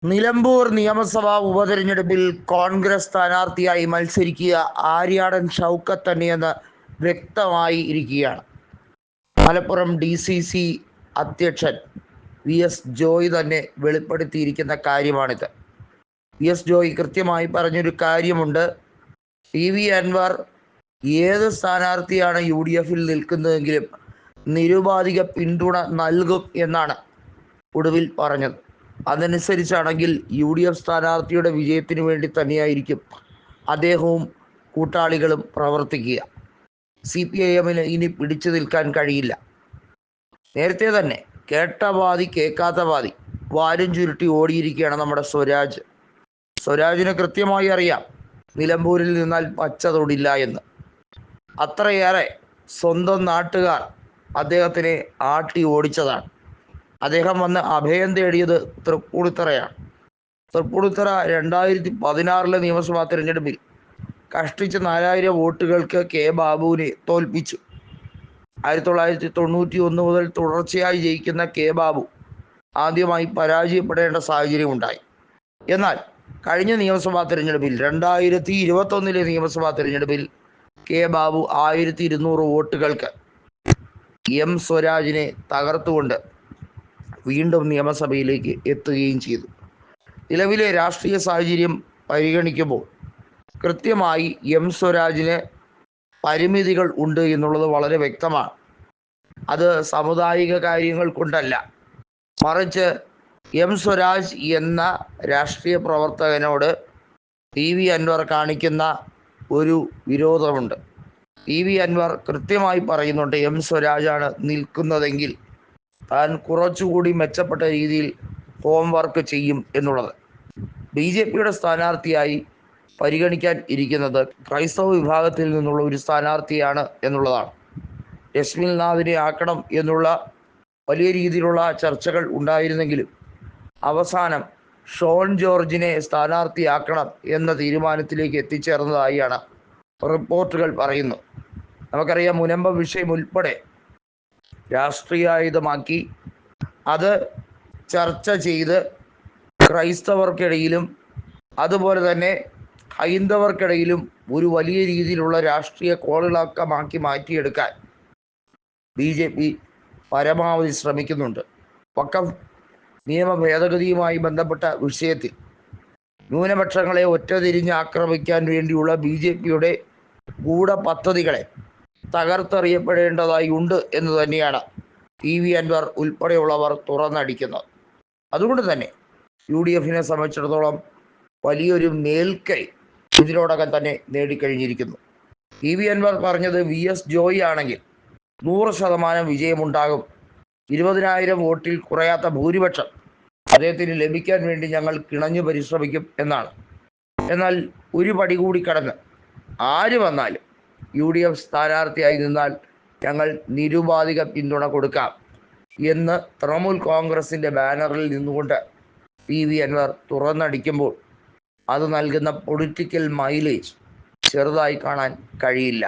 നിലമ്പൂർ നിയമസഭാ ഉപതെരഞ്ഞെടുപ്പിൽ കോൺഗ്രസ് സ്ഥാനാർത്ഥിയായി മത്സരിക്കുക ആര്യാടൻ ഷൗക്കത്ത് തന്നെയെന്ന് വ്യക്തമായി ഇരിക്കുകയാണ്. മലപ്പുറം DCC അധ്യക്ഷൻ VS ജോയ് തന്നെ വെളിപ്പെടുത്തിയിരിക്കുന്ന കാര്യമാണിത്. VS ജോയ് കൃത്യമായി പറഞ്ഞൊരു കാര്യമുണ്ട്. PV അൻവർ ഏത് സ്ഥാനാർത്ഥിയാണ് UDFിൽ നിൽക്കുന്നതെങ്കിലും നിരുപാധിക പിന്തുണ നൽകും എന്നാണ് ഒടുവിൽ പറഞ്ഞത്. അതനുസരിച്ചാണെങ്കിൽ UDF സ്ഥാനാർത്ഥിയുടെ വിജയത്തിന് വേണ്ടി തന്നെയായിരിക്കും അദ്ദേഹവും കൂട്ടാളികളും പ്രവർത്തിക്കുക. CPIMന് ഇനി പിടിച്ചു നിൽക്കാൻ കഴിയില്ല. നേരത്തെ തന്നെ കേട്ട വാദി കേൾക്കാത്ത വാദി വാലും ചുരുട്ടി ഓടിയിരിക്കുകയാണ് നമ്മുടെ സ്വരാജ്. സ്വരാജിന് കൃത്യമായി അറിയാം നിലമ്പൂരിൽ നിന്നാൽ പച്ച തൊടില്ല എന്ന്. അത്രയേറെ സ്വന്തം നാട്ടുകാർ അദ്ദേഹത്തിനെ ആട്ടി ഓടിച്ചതാണ്. അദ്ദേഹം വന്ന് അഭയം തേടിയത് തൃപ്പൂണിത്തറയാണ്. തൃപ്പൂണിത്തറ 2016 നിയമസഭാ തിരഞ്ഞെടുപ്പിൽ കഷ്ടിച്ച് 4000 വോട്ടുകൾക്ക് K ബാബുവിനെ തോൽപ്പിച്ചു. 1991 മുതൽ തുടർച്ചയായി ജയിക്കുന്ന K ബാബു ആദ്യമായി പരാജയപ്പെടേണ്ട സാഹചര്യമുണ്ടായി. എന്നാൽ കഴിഞ്ഞ നിയമസഭാ തിരഞ്ഞെടുപ്പിൽ 2021 നിയമസഭാ തിരഞ്ഞെടുപ്പിൽ K ബാബു 1200 വോട്ടുകൾക്ക് M സ്വരാജിനെ തകർത്തുകൊണ്ട് വീണ്ടും നിയമസഭയിലേക്ക് എത്തുകയും ചെയ്തു. നിലവിലെ രാഷ്ട്രീയ സാഹചര്യം പരിഗണിക്കുമ്പോൾ കൃത്യമായി M സ്വരാജിന് പരിമിതികൾ ഉണ്ട് എന്നുള്ളത് വളരെ വ്യക്തമാണ്. അത് സാമുദായിക കാര്യങ്ങൾ കൊണ്ടല്ല, മറിച്ച് M സ്വരാജ് എന്ന രാഷ്ട്രീയ പ്രവർത്തകനോട് PV അൻവർ കാണിക്കുന്ന ഒരു വിരോധമുണ്ട്. PV അൻവർ കൃത്യമായി പറയുന്നുണ്ട് M സ്വരാജാണ് നിൽക്കുന്നതെങ്കിൽ താൻ കുറച്ചുകൂടി മെച്ചപ്പെട്ട രീതിയിൽ ഹോംവർക്ക് ചെയ്യും എന്നുള്ളത്. BJPയുടെ സ്ഥാനാർത്ഥിയായി പരിഗണിക്കാൻ ഇരിക്കുന്നത് ക്രൈസ്തവ വിഭാഗത്തിൽ നിന്നുള്ള ഒരു സ്ഥാനാർത്ഥിയാണ് എന്നുള്ളതാണ്. രശ്മിൽ നാഥിനെ ആക്കണം എന്നുള്ള വലിയ രീതിയിലുള്ള ചർച്ചകൾ ഉണ്ടായിരുന്നെങ്കിലും അവസാനം ഷോൺ ജോർജിനെ സ്ഥാനാർത്ഥിയാക്കണം എന്ന തീരുമാനത്തിലേക്ക് എത്തിച്ചേർന്നതായാണ് റിപ്പോർട്ടുകൾ പറയുന്നത്. നമുക്കറിയാം, മുനമ്പം വിഷയം ഉൾപ്പെടെ രാഷ്ട്രീയായുധമാക്കി അത് ചർച്ച ചെയ്ത് ക്രൈസ്തവർക്കിടയിലും അതുപോലെ തന്നെ ഹൈന്ദവർക്കിടയിലും ഒരു വലിയ രീതിയിലുള്ള രാഷ്ട്രീയ കോളിളക്കമാക്കി മാറ്റിയെടുക്കാൻ BJP പരമാവധി ശ്രമിക്കുന്നുണ്ട്. വഖഫ് നിയമ ഭേദഗതിയുമായി ബന്ധപ്പെട്ട വിഷയത്തിൽ ന്യൂനപക്ഷങ്ങളെ ഒറ്റതിരിഞ്ഞ് ആക്രമിക്കാൻ വേണ്ടിയുള്ള BJPയുടെ ഗൂഢപദ്ധതികളെ തകർത്തെറിയപ്പെടേണ്ടതായി ഉണ്ട് എന്ന് തന്നെയാണ് PV അൻവർ ഉൾപ്പെടെയുള്ളവർ തുറന്നടിക്കുന്നത്. അതുകൊണ്ട് തന്നെ UDFിനെ സംബന്ധിച്ചിടത്തോളം വലിയൊരു മേൽക്കൈ ഇതിനോടകം തന്നെ നേടിക്കഴിഞ്ഞിരിക്കുന്നു. PV അൻവർ പറഞ്ഞത് VS ജോയ് ആണെങ്കിൽ 100% വിജയമുണ്ടാകും, 20,000 വോട്ടിൽ കുറയാത്ത ഭൂരിപക്ഷം അദ്ദേഹത്തിന് ലഭിക്കാൻ വേണ്ടി ഞങ്ങൾ കിണഞ്ഞു പരിശ്രമിക്കും എന്നാണ്. എന്നാൽ ഒരു പടി കൂടി കടന്ന് ആര് വന്നാലും UDF സ്ഥാനാർത്ഥിയായി നിന്നാൽ ഞങ്ങൾ നിരുപാധിക പിന്തുണ കൊടുക്കാം എന്ന് തൃണമൂൽ കോൺഗ്രസിൻ്റെ ബാനറിൽ നിന്നുകൊണ്ട് PV അൻവർ തുറന്നടിക്കുമ്പോൾ അത് നൽകുന്ന പൊളിറ്റിക്കൽ മൈലേജ് ചെറുതായി കാണാൻ കഴിയില്ല.